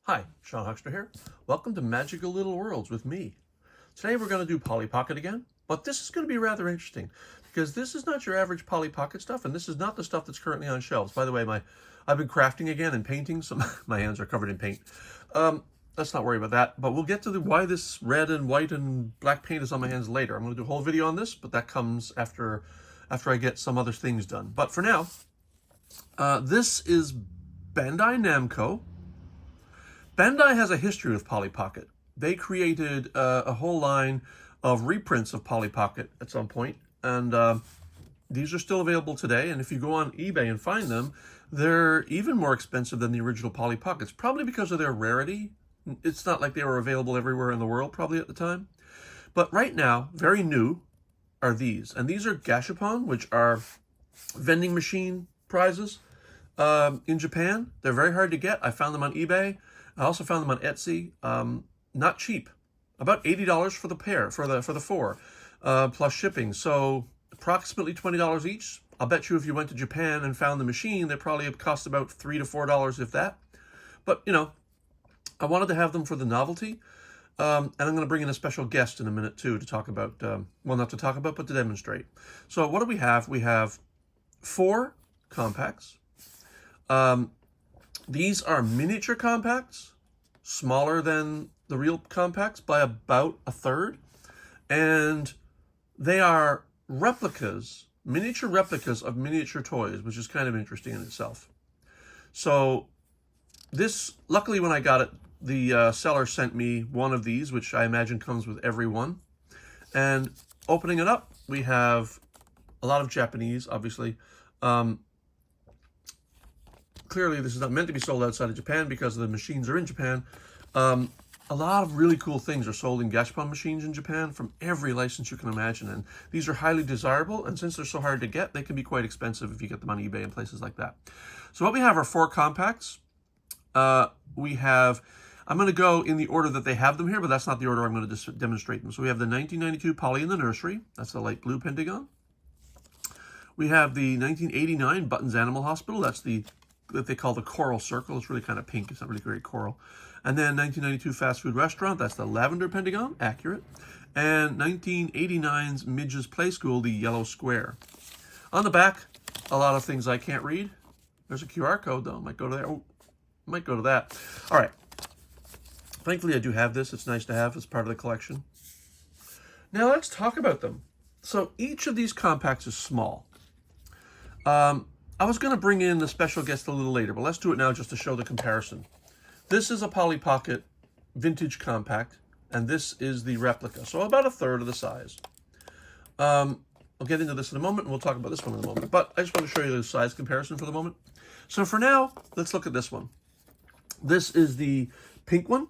Hi, Sean Huckster here. Welcome to Magical Little Worlds with me. Today we're going to do Polly Pocket again, but this is going to be rather interesting because this is not your average Polly Pocket stuff, and this is not the stuff that's currently on shelves. By the way, I've been crafting again and painting, so my hands are covered in paint. Let's not worry about that, but we'll get to why this red and white and black paint is on my hands later. I'm going to do a whole video on this, but that comes after I get some other things done. But for now, this is Bandai Namco. Bandai has a history with Polly Pocket. They created a whole line of reprints of Polly Pocket at some point, and these are still available today. And if you go on eBay and find them, they're even more expensive than the original Polly Pockets, probably because of their rarity. It's not like they were available everywhere in the world, probably at the time. But right now, very new, are these. And these are gashapon, which are vending machine prizes in Japan. They're very hard to get. I found them on eBay. I also found them on Etsy. Not cheap. About $80 for the pair, for the four, plus shipping. So approximately $20 each. I'll bet you if you went to Japan and found the machine, they probably cost about $3 to $4, if that. But, you know, I wanted to have them for the novelty. And I'm going to bring in a special guest in a minute, too, to talk about, well, not to talk about, but to demonstrate. So what do we have? We have 4 compacts. These are miniature compacts, smaller than the real compacts by about a third. And they are replicas, miniature replicas of miniature toys, which is kind of interesting in itself. So this, luckily when I got it, the seller sent me one of these, which I imagine comes with every one. And opening it up, we have a lot of Japanese, obviously. Clearly, this is not meant to be sold outside of Japan because the machines are in Japan. A lot of really cool things are sold in gashapon machines in Japan from every license you can imagine. And these are highly desirable. And since they're so hard to get, they can be quite expensive if you get them on eBay and places like that. So what we have are 4 compacts. We have, I'm going to go in the order that they have them here, but that's not the order I'm going to demonstrate them. So we have the 1992 Polly In The Nursery. That's the light blue pentagon. We have the 1989 Buttons Animal Hospital. That's the that they call the coral circle. It's really kind of pink. It's not really very coral. And then 1992 Fast Food Restaurant. That's the lavender pentagon. Accurate. And 1989's Midge's Play School, the yellow square. On the back, a lot of things I can't read. There's a QR code, though. Might go to there. Oh, might go to that. All right. Thankfully, I do have this. It's nice to have as part of the collection. Now, let's talk about them. So each of these compacts is small. I was going to bring in the special guest a little later, but let's do it now just to show the comparison. This is a Polly Pocket vintage compact, and this is the replica, so about a third of the size. I'll get into this in a moment, and we'll talk about this one in a moment, but I just want to show you the size comparison for the moment. So for now, let's look at this one. This is the pink one,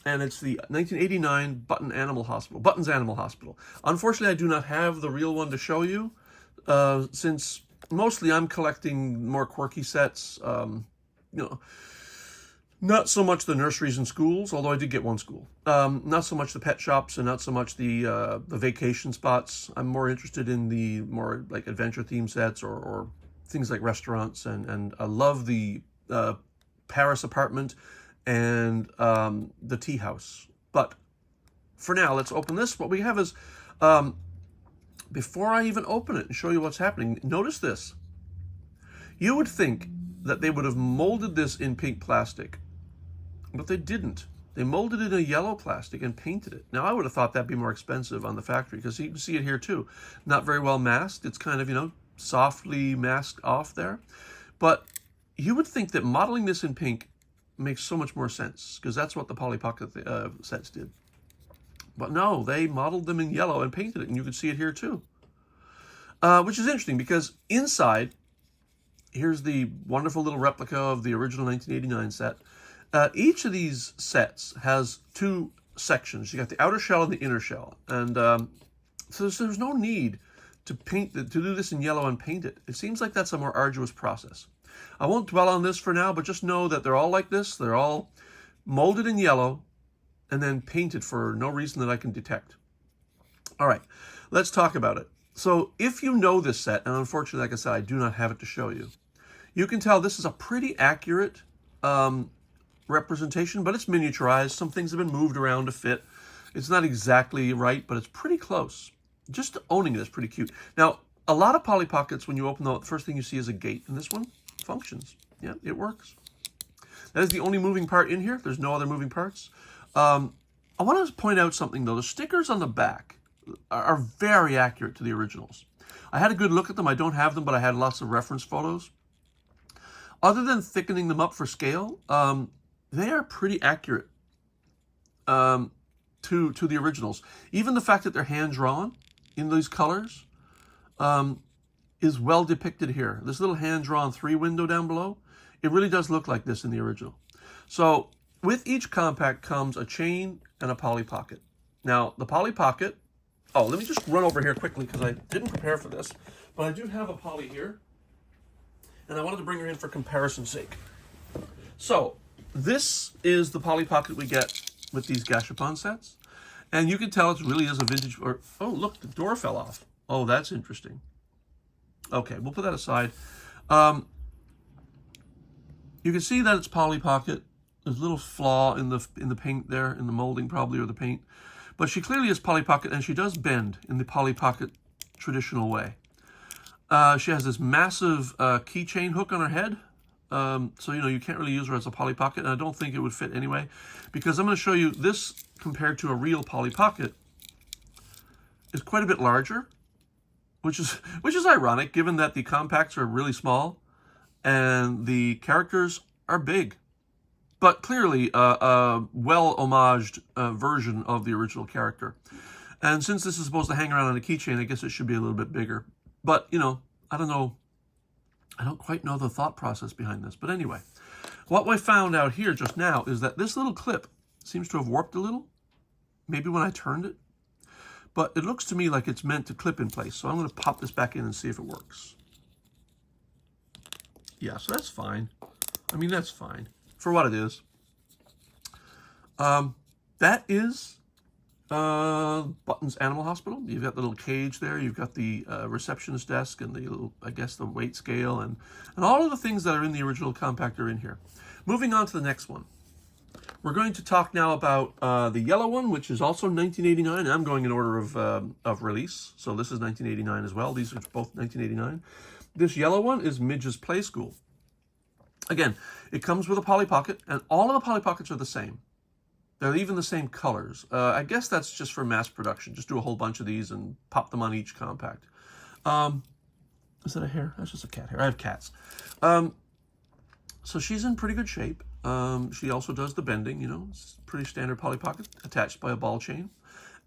and it's the 1989 Buttons Animal Hospital. Unfortunately, I do not have the real one to show you, since mostly I'm collecting more quirky sets, you know, not so much the nurseries and schools, although I did get one school. Not so much the pet shops and not so much the vacation spots. I'm more interested in the more like adventure theme sets or things like restaurants, and I love the Paris apartment and the tea house. But for now, let's open this. What we have is, before I even open it and show you what's happening, notice this. You would think that they would have molded this in pink plastic, but they didn't. They molded it in a yellow plastic and painted it. Now, I would have thought that'd be more expensive on the factory, because you can see it here too. Not very well masked. It's kind of, you know, softly masked off there. But you would think that modeling this in pink makes so much more sense, because that's what the Polly Pocket sets did. But no, they modeled them in yellow and painted it, and you can see it here too. Which is interesting, because inside, here's the wonderful little replica of the original 1989 set. Each of these sets has 2 sections. You got the outer shell and the inner shell. And so there's no need to do this in yellow and paint it. It seems like that's a more arduous process. I won't dwell on this for now, but just know that they're all like this. They're all molded in yellow and then painted for no reason that I can detect. All right, let's talk about it. So if you know this set, and unfortunately, like I said, I do not have it to show you, you can tell this is a pretty accurate representation, but it's miniaturized. Some things have been moved around to fit. It's not exactly right, but it's pretty close. Just owning it is pretty cute. Now, a lot of Polly Pockets, when you open them, the first thing you see is a gate, and this one functions. Yeah, it works. That is the only moving part in here. There's no other moving parts. I want to point out something, though. The stickers on the back are very accurate to the originals. I had a good look at them. I don't have them, but I had lots of reference photos. Other than thickening them up for scale, they are pretty accurate to the originals. Even the fact that they're hand-drawn in these colors is well depicted here. This little hand-drawn 3 window down below, it really does look like this in the original. So with each compact comes a chain and a Polly Pocket. Now, the Polly Pocket, oh, let me just run over here quickly because I didn't prepare for this, but I do have a Polly here, and I wanted to bring her in for comparison's sake. So this is the Polly Pocket we get with these gashapon sets, and you can tell it really is a vintage, or, oh, look, the door fell off. Oh, that's interesting. Okay, we'll put that aside. You can see that it's Polly Pocket. There's a little flaw in the paint there, in the molding probably, or the paint. But she clearly is Polly Pocket, and she does bend in the Polly Pocket traditional way. She has this massive keychain hook on her head. So, you know, you can't really use her as a Polly Pocket, and I don't think it would fit anyway, because I'm going to show you this compared to a real Polly Pocket is quite a bit larger, which is ironic given that the compacts are really small and the characters are big, but clearly a well-homaged version of the original character. And since this is supposed to hang around on a keychain, I guess it should be a little bit bigger. But, you know, I don't know. I don't quite know the thought process behind this. But anyway, what I found out here just now is that this little clip seems to have warped a little. Maybe when I turned it. But it looks to me like it's meant to clip in place. So I'm going to pop this back in and see if it works. Yeah, so that's fine. I mean, that's fine for what it is. That is Button's Animal Hospital. You've got the little cage there. You've got the receptionist desk and the little, I guess, the weight scale and all of the things that are in the original compact are in here. Moving on to the next one. We're going to talk now about the yellow one, which is also 1989. I'm going in order of release, so this is 1989 as well. These are both 1989. This yellow one is Midge's Play School. Again, it comes with a Polly Pocket, and all of the Polly Pockets are the same. They're even the same colors. I guess that's just for mass production. Just do a whole bunch of these and pop them on each compact. Is that a hair? That's just a cat hair. I have cats. So she's in pretty good shape. She also does the bending, you know. It's pretty standard Polly Pocket attached by a ball chain.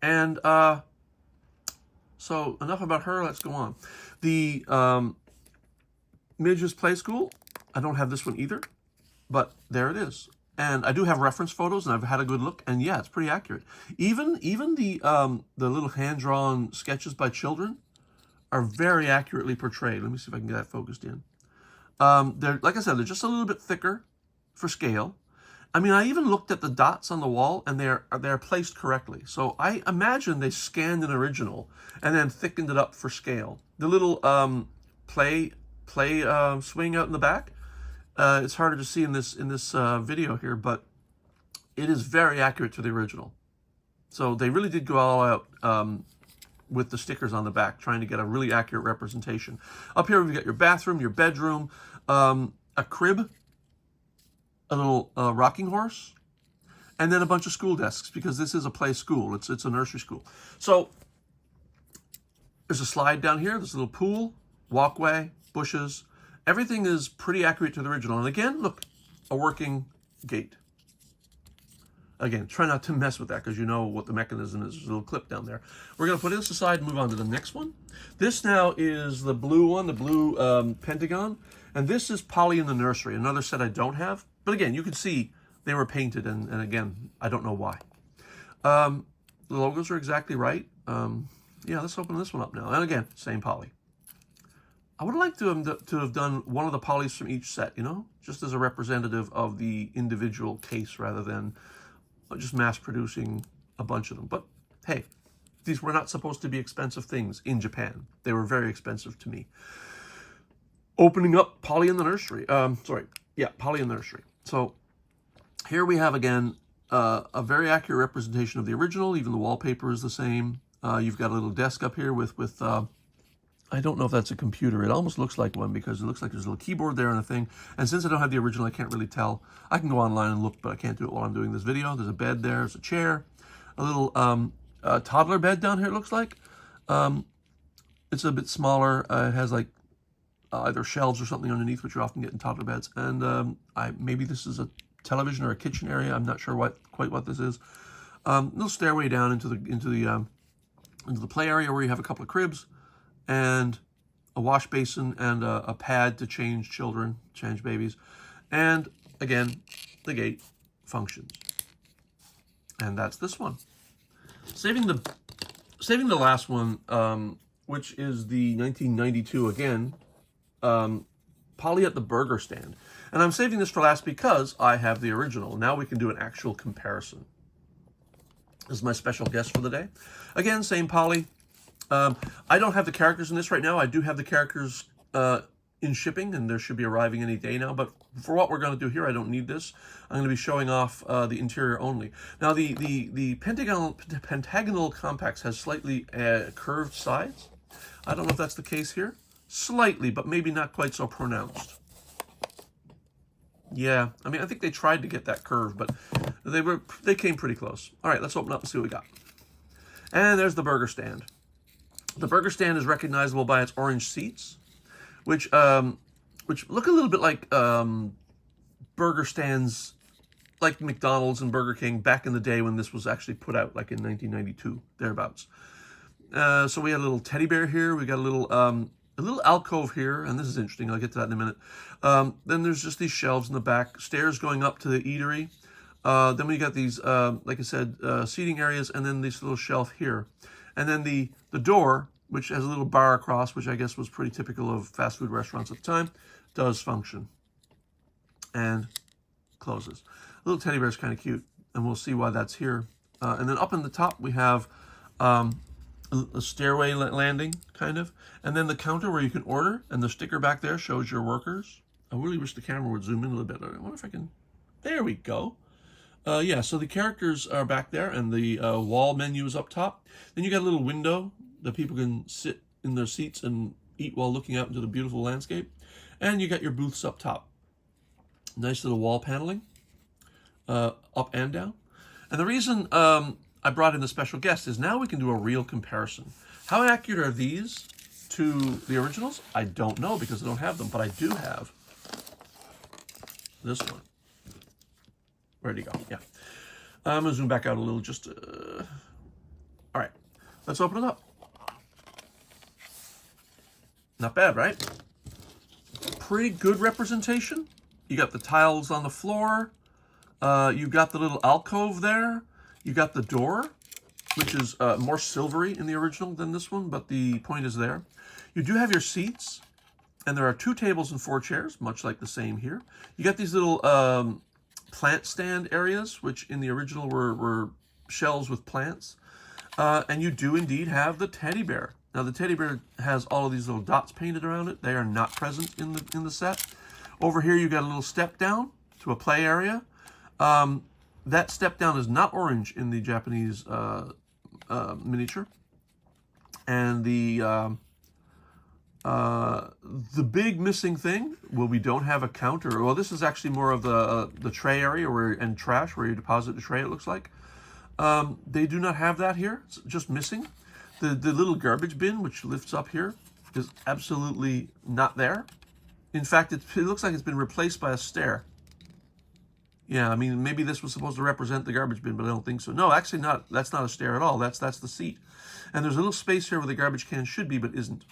And so enough about her. Let's go on. The Midge's Play School. I don't have this one either, but there it is. And I do have reference photos, and I've had a good look, and yeah, it's pretty accurate. Even the little hand-drawn sketches by children are very accurately portrayed. Let me see if I can get that focused in. They're, like I said, they're just a little bit thicker for scale. I mean, I even looked at the dots on the wall, and they're placed correctly. So I imagine they scanned an original and then thickened it up for scale. The little play swing out in the back. It's harder to see in this video here, but it is very accurate to the original. So they really did go all out with the stickers on the back, trying to get a really accurate representation. Up here, we've got your bathroom, your bedroom, a crib, a little rocking horse, and then a bunch of school desks, because this is a play school. It's a nursery school. So there's a slide down here. There's a little pool, walkway, bushes. Everything is pretty accurate to the original. And again, look, a working gate. Again, try not to mess with that because you know what the mechanism is. There's a little clip down there. We're going to put this aside and move on to the next one. This now is the blue one, the blue pentagon. And this is Polly in the Nursery, another set I don't have. But again, you can see they were painted, and again, I don't know why. The logos are exactly right. Yeah, let's open this one up now. And again, same Polly. I would like to have done one of the Pollys from each set, you know, just as a representative of the individual case rather than just mass producing a bunch of them. But hey, these were not supposed to be expensive things in Japan. They were very expensive to me. Opening up Polly in the Nursery. Polly in the Nursery. So Here we have, again, a very accurate representation of the original. Even the wallpaper is the same. You've got a little desk up here with I don't know if that's a computer. It almost looks like one because it looks like there's a little keyboard there and a thing. And since I don't have the original, I can't really tell. I can go online and look, but I can't do it while I'm doing this video. There's a bed there. There's a chair. A little toddler bed down here, it looks like. It's a bit smaller. It has like either shelves or something underneath, which you often get in toddler beds. And maybe this is a television or a kitchen area. I'm not sure quite what this is. Little stairway down into the play area where you have a couple of cribs and a wash basin and a pad to change children, change babies. And again, the gate functions. And that's this one. Saving the last one, which is the 1992 again, Polly at the Burger Stand. And I'm saving this for last because I have the original. Now we can do an actual comparison. This is my special guest for the day. Again, same Polly. I don't have the characters in this right now. I do have the characters in shipping, and there should be arriving any day now. But for what we're going to do here, I don't need this. I'm going to be showing off the interior only. Now, the pentagonal complex has slightly curved sides. I don't know if that's the case here. Slightly, but maybe not quite so pronounced. Yeah, I mean, I think they tried to get that curve, but they came pretty close. All right, let's open up and see what we got. And there's the burger stand. The burger stand is recognizable by its orange seats, which look a little bit like burger stands like McDonald's and Burger King back in the day when this was actually put out, like in 1992, thereabouts. So we had a little teddy bear here. We got a little alcove here, and this is interesting. I'll get to that in a minute. Then there's just these shelves in the back, stairs going up to the eatery. Then we got these, like I said, seating areas, and then this little shelf here. And then the door, which has a little bar across, which I guess was pretty typical of fast food restaurants at the time, does function. And closes. The little teddy bear is kind of cute, and we'll see why that's here. And then up in the top, we have a stairway landing, kind of. And then the counter where you can order, and the sticker back there shows your workers. I really wish the camera would zoom in a little bit. I wonder if I can... There we go. Yeah, so the characters are back there, and the wall menu is up top. Then you got a little window that people can sit in their seats and eat while looking out into the beautiful landscape. And you got your booths up top. Nice little wall paneling, up and down. And the reason I brought in the special guest is now we can do a real comparison. How accurate are these to the originals? I don't know because I don't have them, but I do have this one. Where'd he go? Yeah. I'm going to zoom back out a little just... All right. Let's open it up. Not bad, right? Pretty good representation. You got the tiles on the floor. You've got the little alcove there. You got the door, which is more silvery in the original than this one, but the point is there. You do have your seats, and there are 2 tables and 4 chairs, much like the same here. You got these little... plant stand areas, which in the original were shelves with plants. And you do indeed have the teddy bear. Now the teddy bear has all of these little dots painted around it. They are not present in the set. Over here you got a little step down to a play area. That step down is not orange in the Japanese miniature. And the big missing thing, well, we don't have a counter. Well, this is actually more of the tray area and trash where you deposit the tray, it looks like. They do not have that here. It's just missing. The little garbage bin, which lifts up here, is absolutely not there. In fact, it looks like it's been replaced by a stair. Yeah, I mean, maybe this was supposed to represent the garbage bin, but I don't think so. No, actually not. That's not a stair at all. That's the seat. And there's a little space here where the garbage can should be, but isn't.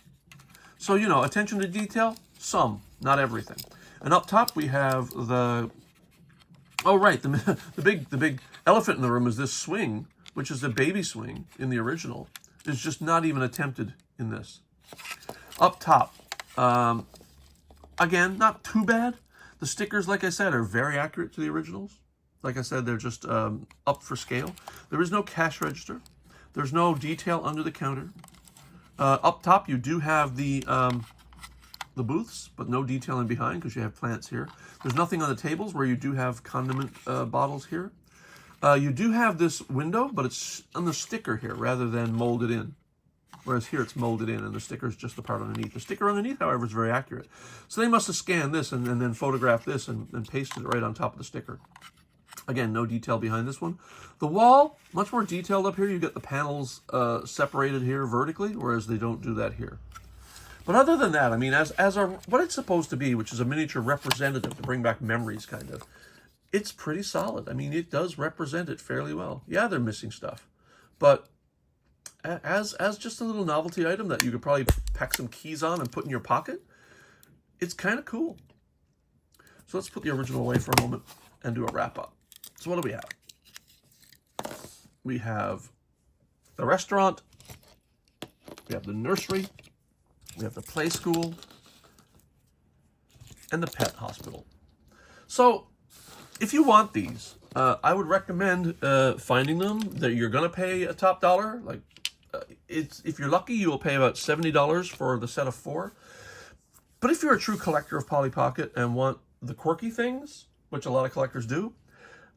So, you know, attention to detail, some, not everything. And up top we have the... Oh, right, the big elephant in the room is this swing, which is a baby swing in the original. It's just not even attempted in this. Up top, again, not too bad. The stickers, like I said, are very accurate to the originals. Like I said, they're just up for scale. There is no cash register. There's no detail under the counter. Up top, you do have the the booths, but no detailing behind because you have plants here. There's nothing on the tables where you do have condiment bottles here. You do have this window, but it's on the sticker here rather than molded in. Whereas here it's molded in and the sticker is just the part underneath. The sticker underneath, however, is very accurate. So they must have scanned this and then photographed this and pasted it right on top of the sticker. Again, no detail behind this one. The wall, much more detailed up here. You get the panels separated here vertically, whereas they don't do that here. But other than that, I mean, as what it's supposed to be, which is a miniature representative to bring back memories, kind of, it's pretty solid. I mean, it does represent it fairly well. Yeah, they're missing stuff, but as just a little novelty item that you could probably pack some keys on and put in your pocket, it's kind of cool. So let's put the original away for a moment and do a wrap up. So what do we have? We have the restaurant, we have the nursery, we have the play school, and the pet hospital. So if you want these, I would recommend finding them. That you're going to pay a top dollar. Like, if you're lucky, you will pay about $70 for the set of 4. But if you're a true collector of Polly Pocket and want the quirky things, which a lot of collectors do,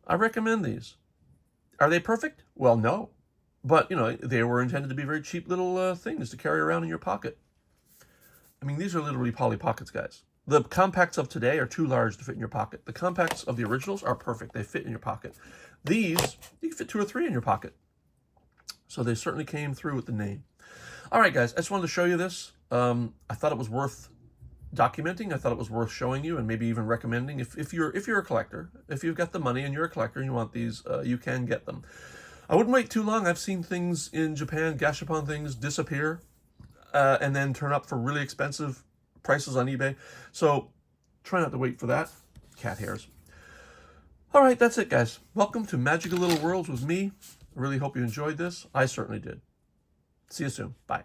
I recommend these. Are they perfect? Well, no. But, you know, they were intended to be very cheap little things to carry around in your pocket. I mean, these are literally Polly Pockets, guys. The compacts of today are too large to fit in your pocket. The compacts of the originals are perfect. They fit in your pocket. These, you can fit 2 or 3 in your pocket. So they certainly came through with the name. All right, guys, I just wanted to show you this. I thought it was worth documenting. I thought it was worth showing you and maybe even recommending. If you're a collector, if you've got the money and you're a collector and you want these, you can get them. I wouldn't wait too long. I've seen things in Japan, gashapon things, disappear and then turn up for really expensive prices on eBay. So try not to wait for that. Cat hairs. All right, that's it, guys. Welcome to Magical Little Worlds with me. I really hope you enjoyed this. I certainly did. See you soon. Bye.